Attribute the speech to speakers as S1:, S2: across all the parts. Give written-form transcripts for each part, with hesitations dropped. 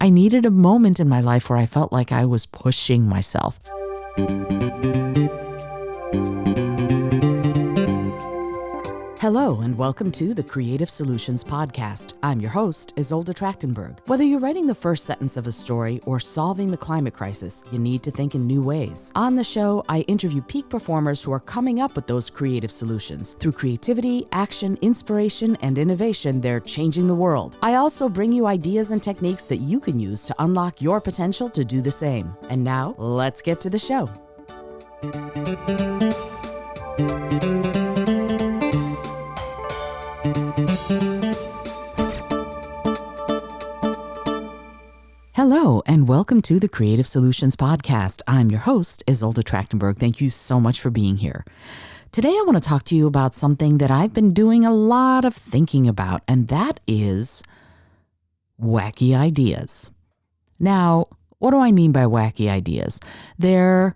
S1: I needed a moment in my life where I felt like I was pushing myself. Hello and welcome to the Creative Solutions Podcast. I'm your host, Isolde Trachtenberg. Whether you're writing the first sentence of a story or solving the climate crisis, you need to think in new ways. On the show, I interview peak performers who are coming up with those creative solutions. Through creativity, action, inspiration, and innovation, they're changing the world. I also bring you ideas and techniques that you can use to unlock your potential to do the same. And now, let's get to the show. Hello, and welcome to the Creative Solutions Podcast. I'm your host, Isolde Trachtenberg. Thank you so much for being here. Today, I want to talk to you about something that I've been doing a lot of thinking about, and that is wacky ideas. Now, what do I mean by wacky ideas? They're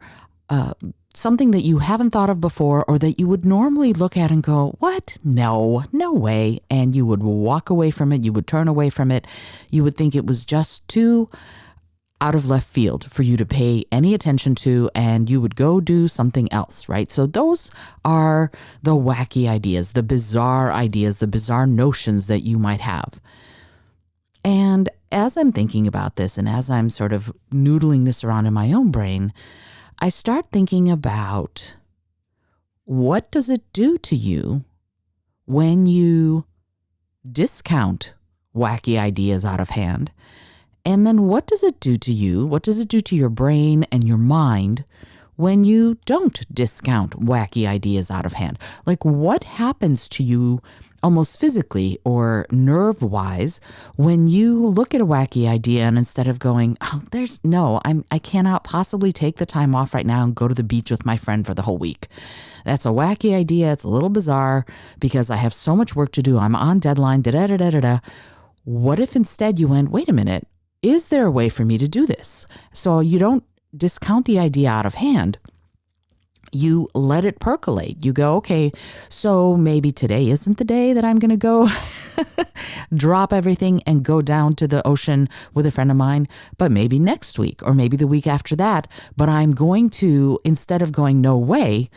S1: something that you haven't thought of before or that you would normally look at and go, what? No way. And you would walk away from it. You would turn away from it. You would think it was just too out of left field for you to pay any attention to, and you would go do something else, right? So those are the wacky ideas, the bizarre notions that you might have. And as I'm thinking about this and as I'm sort of noodling this around in my own brain, I start thinking about what does it do to you when you discount wacky ideas out of hand? And then what does it do to you? What does it do to your brain and your mind when you don't discount wacky ideas out of hand? Like, what happens to you almost physically or nerve-wise when you look at a wacky idea and instead of going, I cannot possibly take the time off right now and go to the beach with my friend for the whole week. That's a wacky idea. It's a little bizarre because I have so much work to do. I'm on deadline. What if instead you went, wait a minute, is there a way for me to do this? So you don't discount the idea out of hand. You let it percolate. You go, okay, so maybe today isn't the day that I'm going to go drop everything and go down to the ocean with a friend of mine, but maybe next week or maybe the week after that. But I'm going to, instead of going no way,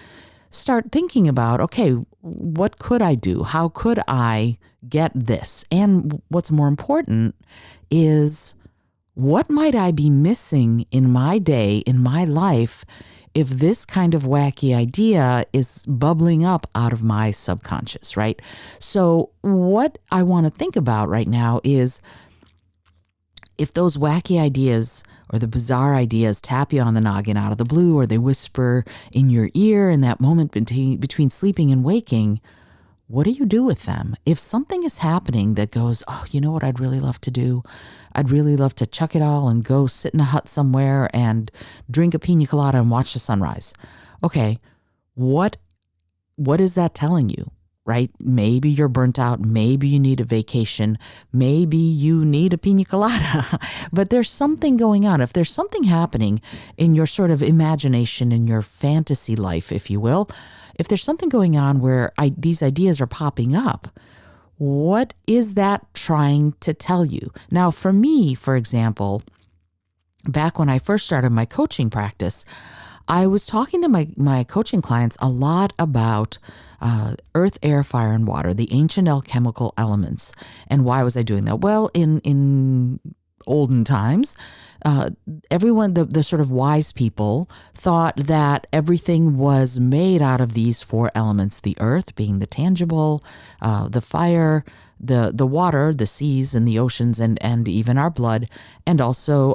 S1: start thinking about, okay, what could I do? How could I get this? And what's more important is, what might I be missing in my day, in my life, if this kind of wacky idea is bubbling up out of my subconscious, right? So what I want to think about right now is, if those wacky ideas or the bizarre ideas tap you on the noggin out of the blue, or they whisper in your ear in that moment between sleeping and waking, what do you do with them? If something is happening that goes, oh, you know what I'd really love to do? I'd really love to chuck it all and go sit in a hut somewhere and drink a pina colada and watch the sunrise. Okay, what is that telling you, right? Maybe you're burnt out. Maybe you need a vacation. Maybe you need a pina colada. But there's something going on. If there's something happening in your sort of imagination, in your fantasy life, if you will, if there's something going on where these ideas are popping up, what is that trying to tell you? Now, for me, for example, back when I first started my coaching practice, I was talking to my coaching clients a lot about earth, air, fire, and water, the ancient alchemical elements. And why was I doing that? Well, in olden times, everyone, the sort of wise people, thought that everything was made out of these four elements: the earth being the tangible, the fire, the water, the seas and the oceans, and even our blood, and also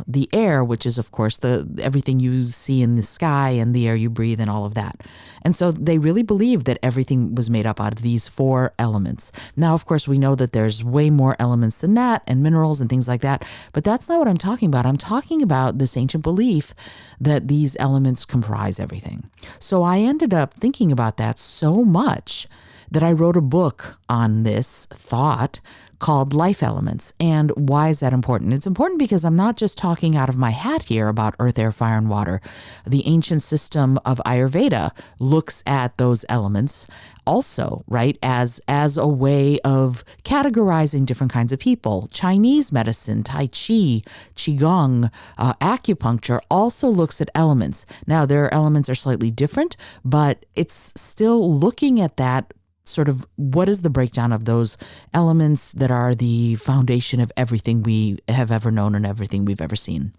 S1: the air, which is of course everything you see in the sky and the air you breathe and all of that. And so they really believed that everything was made up out of these four elements. Now, of course, we know that there's way more elements than that, and minerals and things like that, but that's not what I'm talking about. I'm talking about this ancient belief that these elements comprise everything. So I ended up thinking about that so much that I wrote a book on this thought called life elements. And why is that important? It's important because I'm not just talking out of my hat here about earth, air, fire, and water. The ancient system of Ayurveda looks at those elements also, right, as a way of categorizing different kinds of people. Chinese medicine, Tai Chi, Qigong, acupuncture also looks at elements. Now, their elements are slightly different, but it's still looking at that sort of what is the breakdown of those elements that are the foundation of everything we have ever known and everything we've ever seen.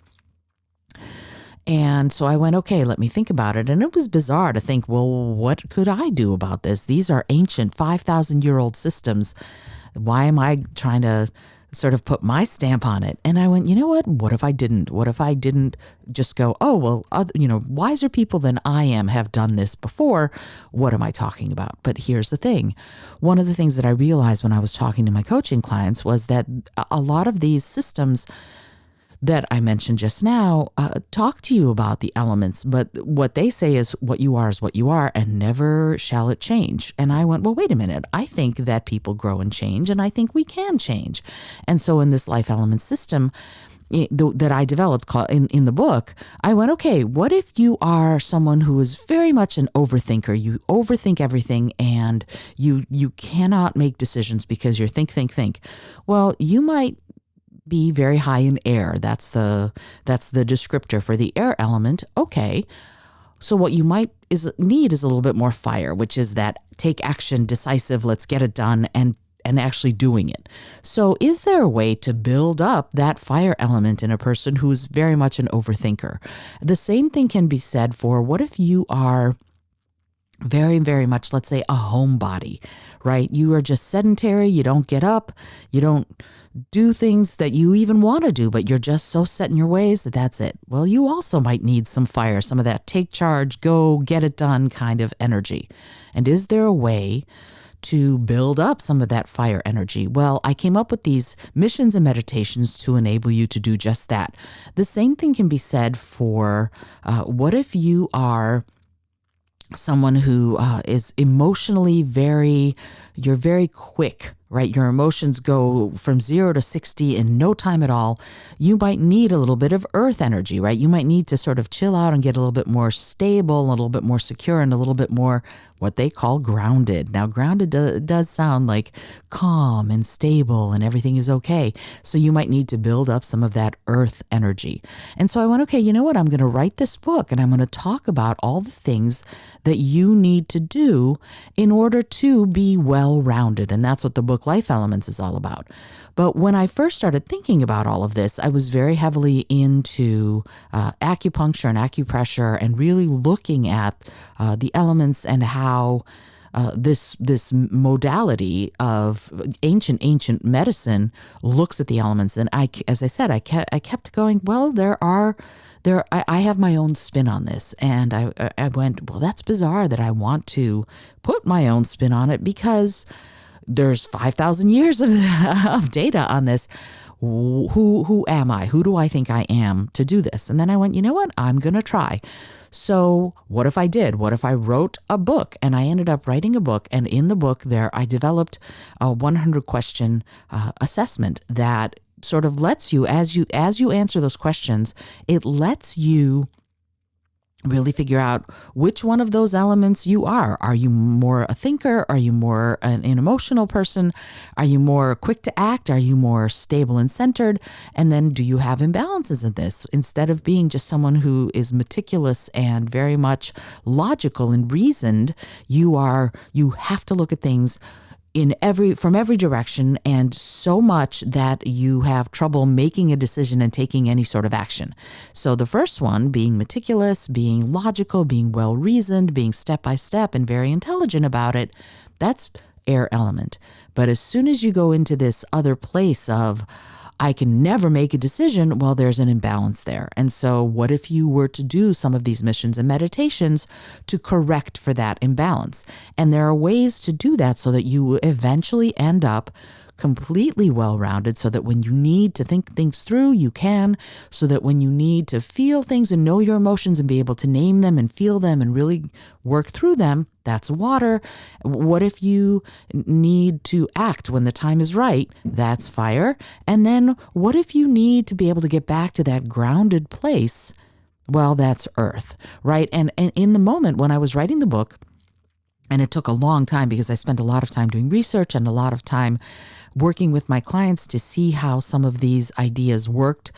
S1: And so I went, okay, let me think about it. And it was bizarre to think, well, what could I do about this? These are ancient 5,000-year-old systems. Why am I trying to sort of put my stamp on it? And I went, you know what? What if I didn't? What if I didn't just go, oh, well, wiser people than I am have done this before. What am I talking about? But here's the thing. One of the things that I realized when I was talking to my coaching clients was that a lot of these systems that I mentioned just now talk to you about the elements, but what they say is what you are, and never shall it change. And I went, well, wait a minute. I think that people grow and change, and I think we can change. And so in this life element system that I developed in the book, I went, okay, what if you are someone who is very much an overthinker? You overthink everything, and you cannot make decisions because you're think. Well, you might be very high in air. That's the descriptor for the air element. Okay. So what you might need is a little bit more fire, which is that take action, decisive, let's get it done, and actually doing it. So is there a way to build up that fire element in a person who's very much an overthinker? The same thing can be said for what if you are very, very much, let's say, a homebody, right? You are just sedentary. You don't get up. You don't do things that you even want to do, but you're just so set in your ways that that's it. Well, you also might need some fire, some of that take charge, go get it done kind of energy. And is there a way to build up some of that fire energy? Well, I came up with these missions and meditations to enable you to do just that. The same thing can be said for what if you are someone who is emotionally you're very quick, right? Your emotions go from 0 to 60 in no time at all. You might need a little bit of earth energy, right? You might need to sort of chill out and get a little bit more stable, a little bit more secure, and a little bit more what they call grounded. Now, grounded does sound like calm and stable and everything is okay. So you might need to build up some of that earth energy. And so I went, okay, you know what? I'm going to write this book and I'm going to talk about all the things that you need to do in order to be well-rounded. And that's what the book Life Elements is all about. But when I first started thinking about all of this, I was very heavily into acupuncture and acupressure and really looking at the elements and how this modality of ancient medicine looks at the elements. And as I said, I kept going, well, I have my own spin on this. And I went, well, that's bizarre that I want to put my own spin on it because there's 5,000 years of data on this. Who am I? Who do I think I am to do this? And then I went, you know what? I'm going to try. So what if I did? What if I wrote a book? And I ended up writing a book. And in the book there, I developed a 100 question assessment that sort of lets you, as you answer those questions, it lets you really figure out which one of those elements you are. Are you more a thinker? Are you more an emotional person? Are you more quick to act? Are you more stable and centered? And then do you have imbalances in this? Instead of being just someone who is meticulous and very much logical and reasoned, you have to look at things from every direction, and so much that you have trouble making a decision and taking any sort of action. So the first one, being meticulous, being logical, being well-reasoned, being step-by-step and very intelligent about it, that's air element. But as soon as you go into this other place of, I can never make a decision, well, there's an imbalance there. And so what if you were to do some of these missions and meditations to correct for that imbalance? And there are ways to do that so that you eventually end up completely well-rounded, so that when you need to think things through, you can, so that when you need to feel things and know your emotions and be able to name them and feel them and really work through them, that's water. What if you need to act when the time is right? That's fire. And then what if you need to be able to get back to that grounded place? Well, that's earth, right? And in the moment when I was writing the book, and it took a long time because I spent a lot of time doing research and a lot of time working with my clients to see how some of these ideas worked